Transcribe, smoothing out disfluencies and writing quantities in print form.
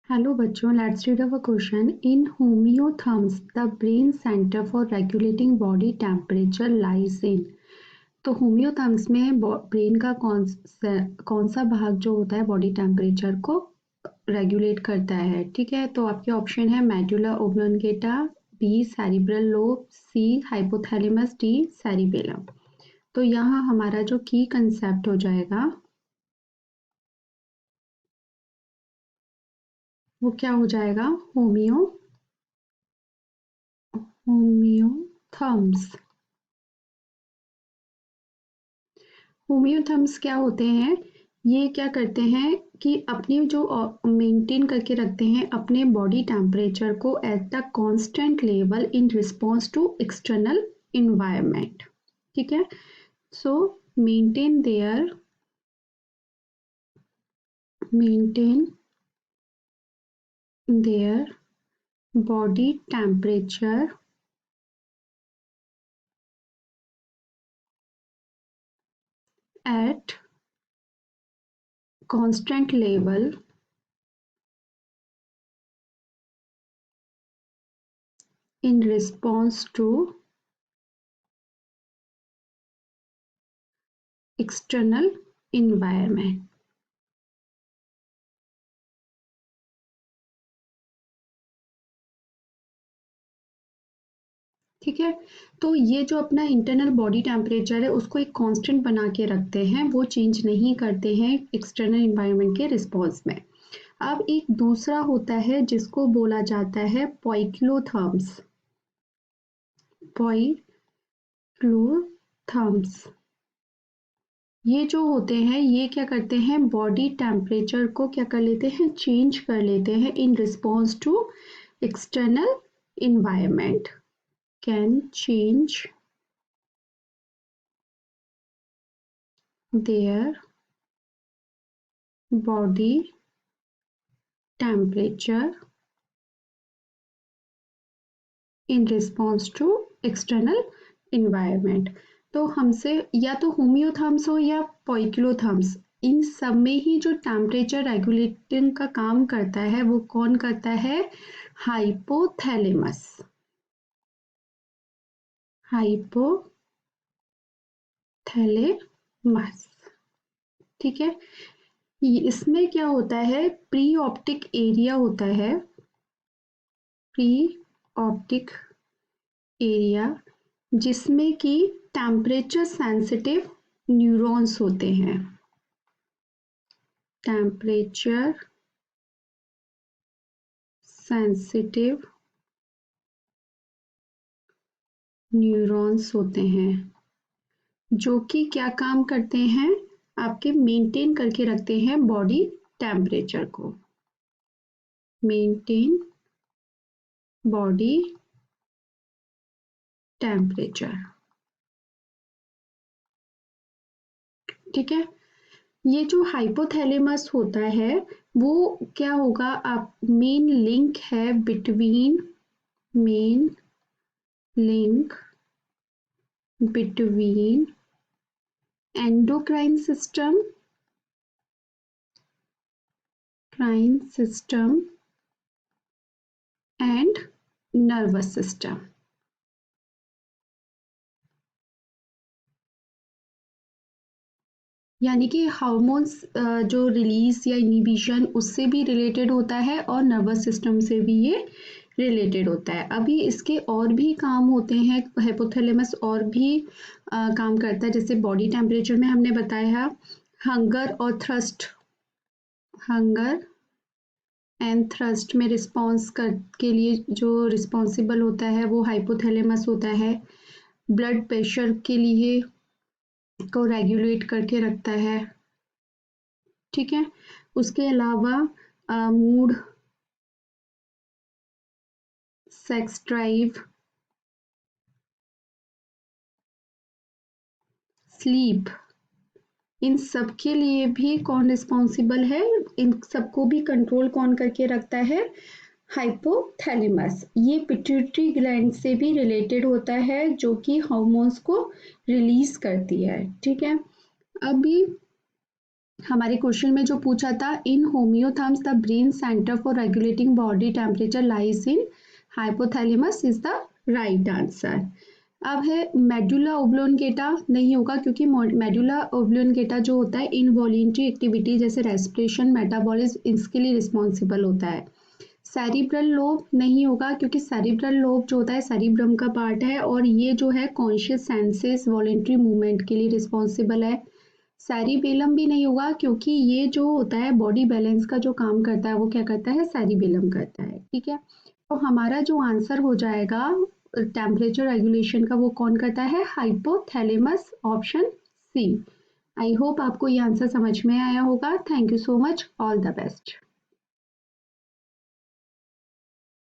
Hello बच्चों, let's read our question. In homeotherms, the brain center for regulating body temperature lies in. तो homeotherms में brain का कौन सा भाग जो होता है बॉडी टेम्परेचर को रेगुलेट करता है। ठीक है, तो आपके ऑप्शन है medulla oblongata, B cerebral lobe, C hypothalamus, D cerebellum. तो यहाँ हमारा जो की कंसेप्ट हो जाएगा वो क्या हो जाएगा, होम्योथर्म्स। होम्योथर्म्स क्या होते हैं, ये क्या करते हैं कि अपनी जो मेंटेन करके रखते हैं अपने बॉडी टेम्परेचर को at the constant level in response to external environment. ठीक है, so maintain their body temperature at constant level in response to external environment। ठीक है, तो ये जो अपना इंटरनल बॉडी टेम्परेचर है उसको एक कांस्टेंट बना के रखते हैं, वो चेंज नहीं करते हैं एक्सटर्नल एनवायरनमेंट के रिस्पॉन्स में। अब एक दूसरा होता है जिसको बोला जाता है पॉइक्लोथर्म्स। ये जो होते हैं ये क्या करते हैं, बॉडी टेम्परेचर को क्या कर लेते हैं, चेंज कर लेते हैं in response to external environment, can change their body temperature in response to external environment। तो हमसे या तो होम्योथर्म्स हो या पॉइक्लोथर्म्स, इन सब में ही जो टेम्परेचर रेगुलेटिंग का काम करता है वो कौन करता है, हाइपोथैलेमस। ठीक है, इसमें क्या होता है, प्री ऑप्टिक एरिया होता है, प्री ऑप्टिक एरिया जिसमें कि टेम्परेचर सेंसिटिव न्यूरॉन्स होते हैं, टेम्परेचर सेंसिटिव न्यूरॉन्स होते हैं जो कि क्या काम करते हैं, आपके मेंटेन करके रखते हैं बॉडी टेम्परेचर को, मेंटेन बॉडी टेम्परेचर। ठीक है, ये जो हाइपोथैलेमस होता है वो क्या होगा, आप मेन लिंक है between endocrine system and nervous system। यानी कि हार्मोन्स जो रिलीज या इनिबिशन उससे भी रिलेटेड होता है और नर्वस सिस्टम से भी ये रिलेटेड होता है। अभी इसके और भी काम होते हैं, हाइपोथैलेमस और भी काम करता है, जैसे बॉडी टेम्परेचर में हमने बताया हंगर और थ्रस्ट, हंगर एंड थ्रस्ट में रिस्पॉन्स के लिए जो रिस्पॉन्सिबल होता है वो हाइपोथैलेमस होता है, ब्लड प्रेशर के लिए को रेगुलेट करके रखता है। ठीक है, उसके अलावा मूड, सेक्स ड्राइव, स्लीप, इन सब के लिए भी कौन रिस्पॉन्सिबल है, इन सबको भी कंट्रोल कौन करके रखता है, हाइपोथैलेमस। ये पिट्यूटरी ग्लैंड से भी रिलेटेड होता है जो कि हार्मोन्स को रिलीज करती है। ठीक है, अभी हमारे क्वेश्चन में जो पूछा था, in homeotherms the brain centre for regulating body temperature lies in hypothalamus is the right answer. अब है मेडुला ओब्लोंगेटा, नहीं होगा क्योंकि मेडुला ओब्लोंगेटा जो होता है इनवॉलेंट्री एक्टिविटी जैसे रेस्पिरेशन, मेटाबॉलिज्म, इसके लिए रिस्पॉन्सिबल होता है। सेरिब्रल लोब नहीं होगा क्योंकि सेरिब्रल लोब जो होता है सेरिब्रम का पार्ट है और ये जो है कॉन्शियस सेंसेस वॉलेंट्री मूवमेंट के लिए रिस्पॉन्सिबल है। सेरिबेलम भी नहीं होगा क्योंकि ये जो होता है बॉडी बैलेंस का जो काम करता है वो क्या करता है, सेरिबेलम करता है। ठीक है, तो हमारा जो आंसर हो जाएगा टेम्परेचर रेगुलेशन का, वो कौन करता है, hypothalamus, option C. I hope आपको ये आंसर समझ में आया होगा। Thank you so much, all the best.